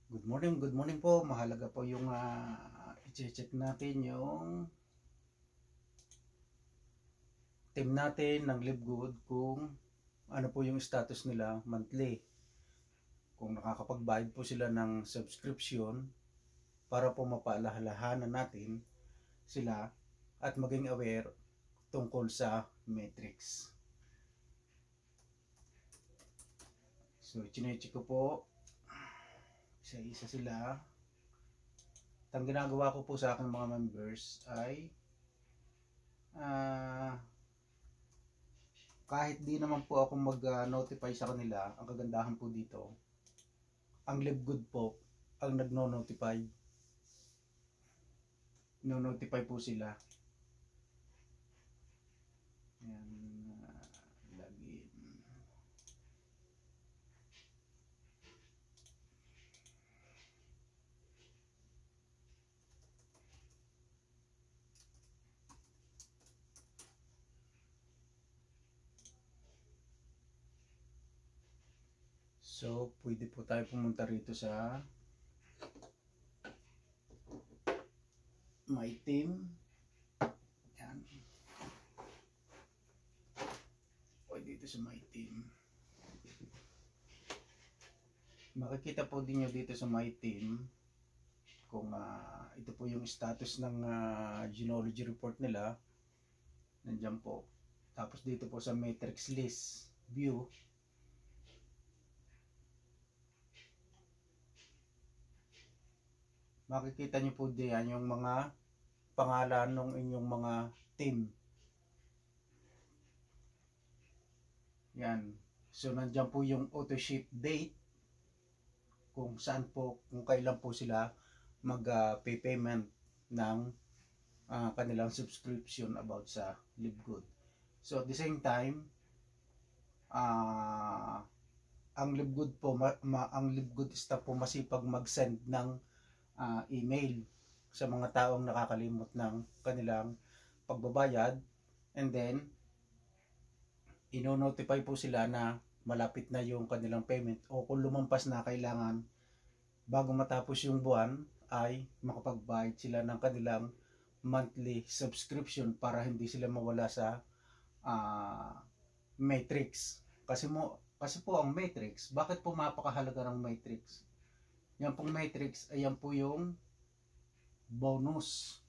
Good morning po. Mahalaga po yung i-check natin yung team natin ng Livegood kung ano po yung status nila monthly. Kung nakakapagbayad po sila ng subscription para po mapaalalahanan natin sila at maging aware tungkol sa metrics. So, chinecheck ko po isa-isa sila. Ang ginagawa ko po sa aking mga members ay kahit di naman po ako mag-notify sa kanila, ang kagandahan po dito, ang Livegood po ang nagno-notify. No-notify po sila. Ayan, login. So, pwede po tayo pumunta rito sa My Team. Yan. O dito sa My Team. Makikita po din nyo dito sa My Team kung ito po yung status ng genealogy report nila. Nandiyan po. Tapos dito po sa matrix list view, makikita nyo po diyan yung mga pangalan ng inyong mga team. Yan. So, nandiyan po yung auto ship date kung saan po, kung kailan po sila mag-pay payment ng kanilang subscription about sa Livegood. So, at the same time, ang Livegood po, ang Livegood staff po masipag mag-send ng email sa mga taong nakakalimot ng kanilang pagbabayad, and then ino-notify po sila na malapit na yung kanilang payment, o kung lumampas na, kailangan bago matapos yung buwan ay makapagbayad sila ng kanilang monthly subscription para hindi sila mawala sa matrix. Kasi po ang matrix, bakit po mapakahalaga ng matrix? Yan pong matrix, ayan po yung bonus.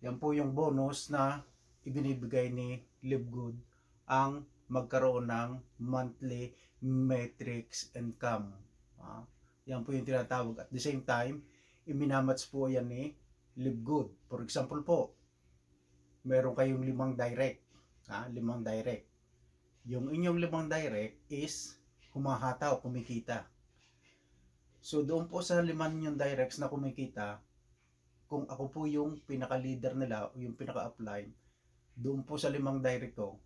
Yan po yung bonus na ibinibigay ni Livegood, ang magkaroon ng monthly matrix income. Yan po yung tinatawag. At the same time, iminamatch po yan ni Livegood. For example po, meron kayong 5 direct. 5 direct. Yung inyong 5 direct is humahata o kumikita. So, doon po sa 5 yung directs na kumikita, kung ako po yung pinaka-leader nila o yung pinaka-upline, doon po sa 5 direct ko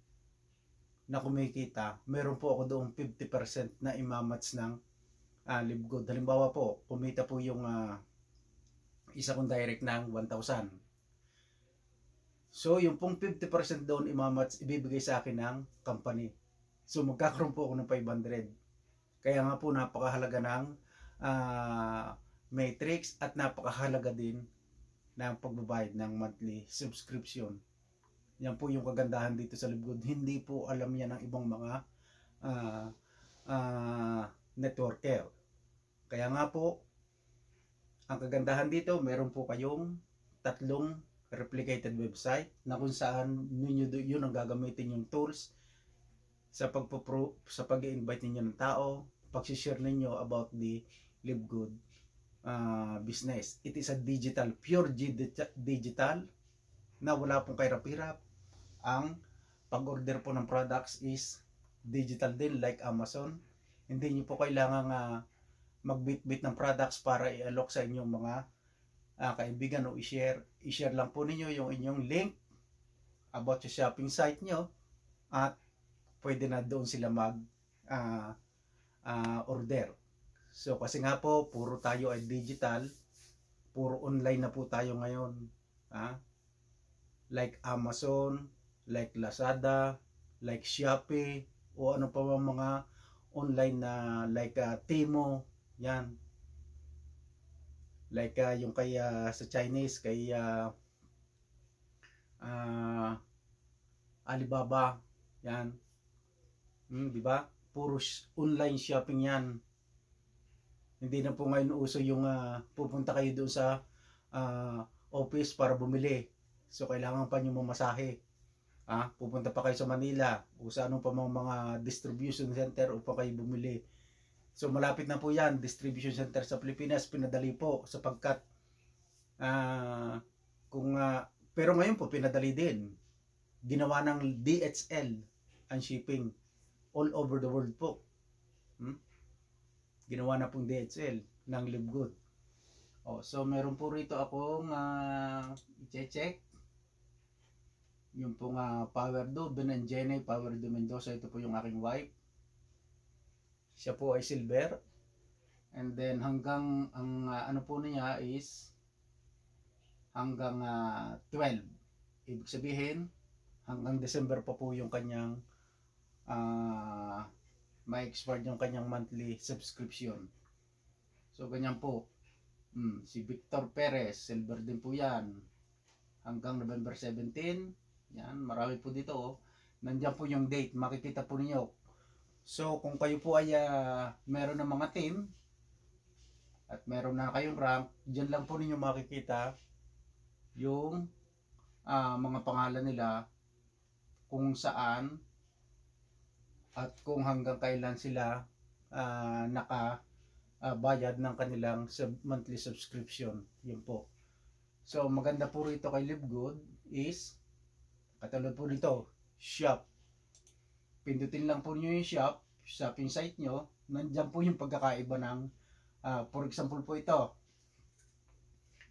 na kumikita, meron po ako doon 50% na imamatch ng Livegood. Halimbawa po, kumita po yung isa kong direct ng 1,000. So, yung pong 50% doon imamatch, ibibigay sa akin ng company. So, magkakaroon po ako ng 500. Kaya nga po, napakahalaga ng matrix at napakahalaga din ng pagbabayad ng monthly subscription. Yan po yung kagandahan dito sa Livegood. Hindi po alam yan ng ibang mga networker. Kaya nga po, ang kagandahan dito, meron po kayong 3 replicated website na kung saan yun ang gagamitin yung tools sa pag-invite ninyo ng tao, pag-share ninyo about the Livegood business. It is a digital, pure digital, na wala pong kahirap-hirap. Ang pag-order po ng products is digital din, like Amazon. Hindi nyo po kailangan magbit-bit ng products para i-alok sa inyong mga kaibigan o i-share. I-share lang po ninyo yung inyong link about sa shopping site nyo at pwede na doon sila mag order. So, kasi nga po, puro tayo ay digital, puro online na po tayo ngayon. Like Amazon, like Lazada, like Shopee, o ano pa mga online na like Timo. Yan. Like yung kay sa Chinese, kay Alibaba. Yan. Di ba? Puro online shopping yan. Hindi na po ngayon uso yung pupunta kayo doon sa office para bumili. So, kailangan pa nyo mamasahe. Pupunta pa kayo sa Manila o sa anong pa mga distribution center upang kayo bumili. So, malapit na po yan. Distribution center sa Pilipinas, pinadali po sapagkat pero ngayon po, pinadali din. Ginawa ng DHL ang shipping all over the world po. Ginawa na pong DHL ng Livegood. So meron po rito akong i-check. Yung pong Power Do, Ben and Jenny, Power Do Mendoza. Ito po yung aking wife. Siya po ay silver. And then hanggang, ang ano po niya is hanggang 12. Ibig sabihin, hanggang December pa po yung kanyang ma-expired yung kanyang monthly subscription. So ganyan po. Si Victor Perez, silver din po yan. Hanggang November 17. Yan, marami po dito. Nandiyan po yung date, makikita po ninyo. So kung kayo po ay meron ng mga team at meron na kayong rank, dyan lang po ninyo makikita yung mga pangalan nila, kung saan at kung hanggang kailan sila nakabayad ng kanilang monthly subscription. Yun po. So maganda po rito kay Livegood is katulad po nito, shop. Pindutin lang po nyo yung shop, shopping site nyo, nandyan po yung pagkakaiba ng for example po ito,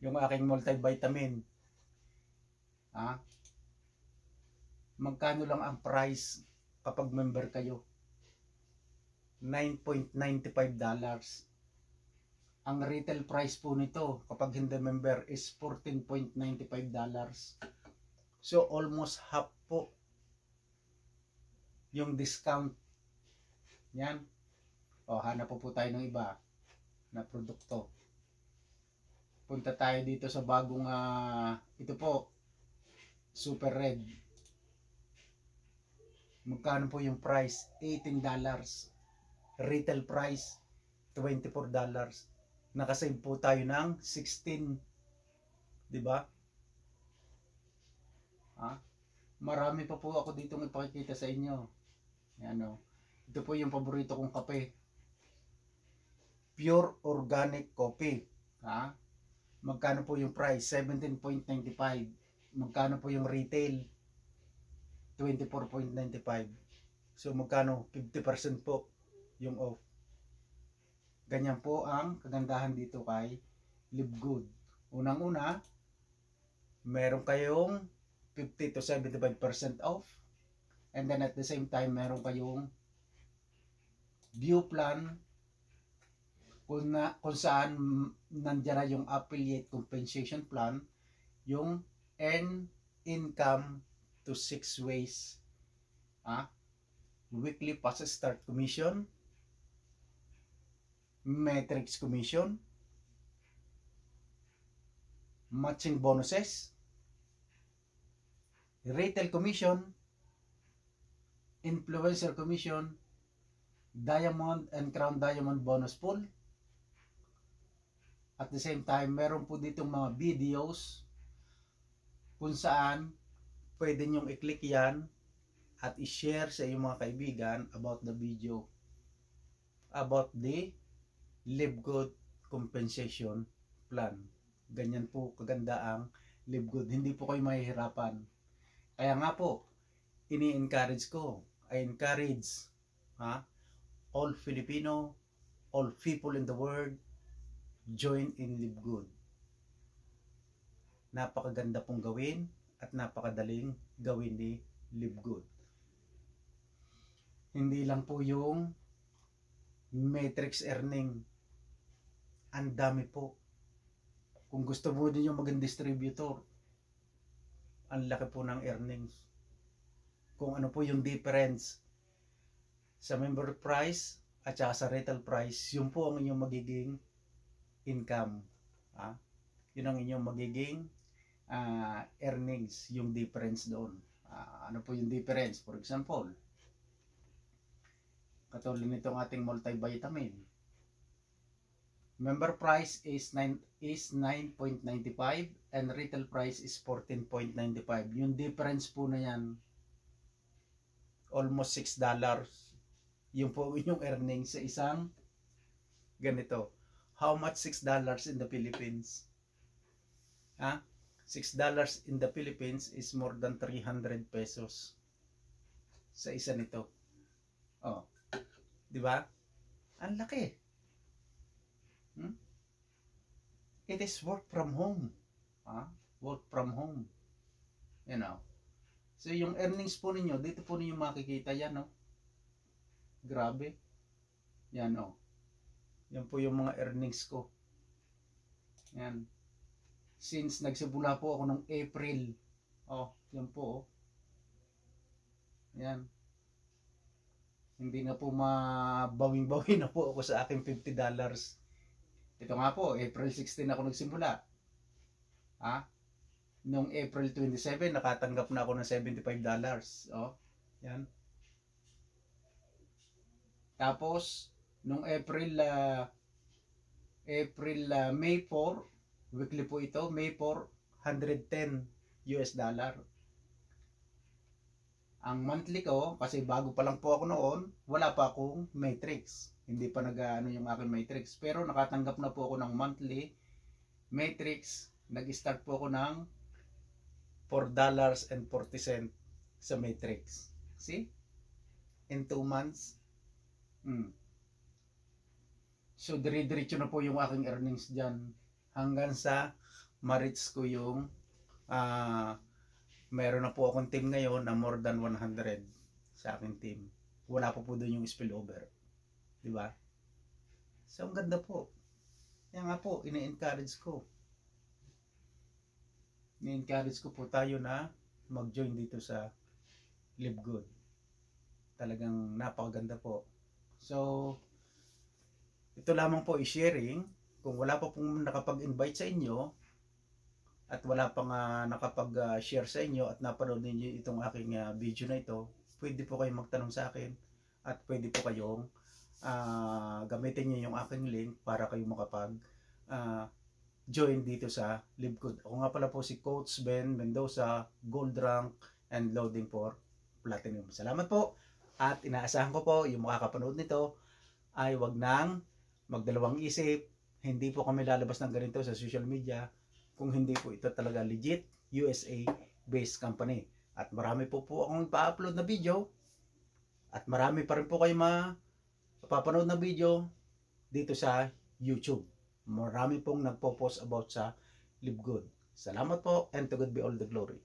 yung aking multivitamin. Magkano lang ang price kapag member kayo? $9.95. Ang retail price po nito kapag hindi member is $14.95. So almost half po yung discount. Yan. Hanap po tayo ng iba na produkto. Punta tayo dito sa bagong ito po, Super Red. Magkano po yung price? $18. Retail price $24. Nakasave po tayo ng 16. 'Di ba? Marami pa po ako dito ipakikita sa inyo. Yan. Ito po yung paborito kong kape. Pure organic coffee. Magkano po yung price? $17.95. Magkano po yung retail? $24.95. So magkano? 50% po yung off. Ganyan po ang kagandahan dito kay Livegood. Unang-una, meron kayong 50 to 75% off. And then at the same time, meron kayong view plan kung saan nandiyan na yung affiliate compensation plan, yung earn income to 6 ways. Weekly fast start commission, matrix commission, matching bonuses, retail commission, influencer commission, diamond and crown diamond bonus pool. At the same time, meron po ditong mga videos kung saan pwede nyong i-click yan at i-share sa iyong mga kaibigan about the video, about the Livegood compensation plan. Ganyan po kaganda ang Livegood. Hindi po kayo mahihirapan. Kaya nga po, ini-encourage ko. I encourage all Filipino, all people in the world, join in Livegood. Napakaganda pong gawin at napakadaling gawin ni Livegood. Hindi lang po yung matrix earning. Ang dami po. Kung gusto mo din yung maging distributor, ang laki po ng earnings. Kung ano po yung difference sa member price at saka sa retail price, yun po ang inyong magiging income. Yun ang inyong magiging earnings, yung difference doon. Ano po yung difference? For example, katulad nitong ating multivitamin. Member price is 9.95 and retail price is 14.95. Yung difference po na yan, almost $6. Yung po yung earnings sa isang ganito. How much $6 in the Philippines? $6 in the Philippines is more than 300 pesos sa isa nito. Di ba? Ang laki. It is work from home. Work from home. You know. So yung earnings po ninyo, dito po ninyo makikita yan, no? Grabe. Yan, Yan po yung mga earnings ko. Yan. Since nagsimula po ako ng April. Yan po, Yan. Hindi na po mabawing-bawi na po ako sa aking $50. Ito nga po, April 16 ako nagsimula. Noong April 27, nakatanggap na ako ng $75. Yan. Tapos, noong May 4, weekly po ito, May 4, $110. Ang monthly ko, kasi bago pa lang po ako noon, wala pa akong matrix. Hindi pa nag-ano yung aking matrix. Pero nakatanggap na po ako ng monthly matrix. Nag-start po ako ng $4.40 sa matrix. See? In 2 months. So, dire-diretso na po yung aking earnings dyan. Hanggang sa ma-reach ko yung meron na po akong team ngayon na more than 100 sa aking team. Wala po doon yung spillover. Diba? So, ang ganda po. Yan nga po, ina-encourage ko. Ina-encourage ko po tayo na mag-join dito sa Live Good. Talagang napakaganda po. So, ito lamang po i-sharing. Kung wala pa pong nakapag-invite sa inyo at wala pang nakapag-share sa inyo at napanood ninyo itong aking video na ito, pwede po kayong magtanong sa akin at pwede po kayong gamitin nyo yung aking link para kayo makapag join dito sa Live Good. Ako nga pala po si Coach Ben Mendoza, Gold Rank and Loading for Platinum. Salamat po at inaasahan ko po yung makakapanood nito ay wag nang magdalawang isip. Hindi po kami lalabas ng ganito sa social media kung hindi po ito talaga legit USA based company. At marami po akong ipa-upload na video at marami pa rin po kayo mapapanood na video dito sa YouTube. Marami pong nagpo-post about sa Live Good. Salamat po and to God be all the glory.